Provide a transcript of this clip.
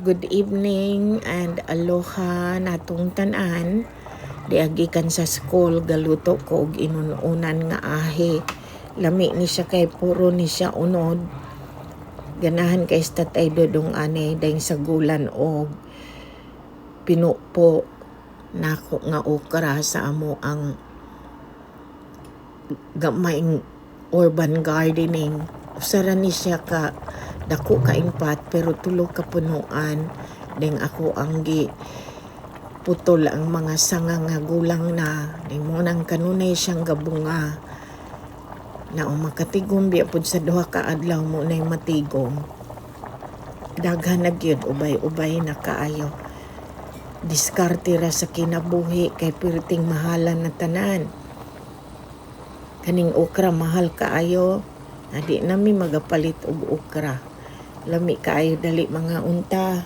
Good evening and aloha natong tanan. Diagikan sa school galuto ko og inununan nga ahe. Lami ni siya kay puro ni siya unod. Ganahan kay Tatay Dodong ani dahil sa gulan og pinupo nako nga okra sa amo ang gamayng urban gardening. Usara ni siya ka dako ka impat pero tulo ka punuan ding ako ang gi putol ang mga sanga nga gulang na ding mo nang kanunay siyang gabunga na makatigom biya pud sa duha ka adlaw mo nay matigom. Daghan na gyud ubay-ubay na kaayo. Diskarte ra sa kinabuhi kay perting mahalan na tanan. Kaning okra mahal kaayo, adi nami magapalit og okra. Lami kaayo dali mga unta.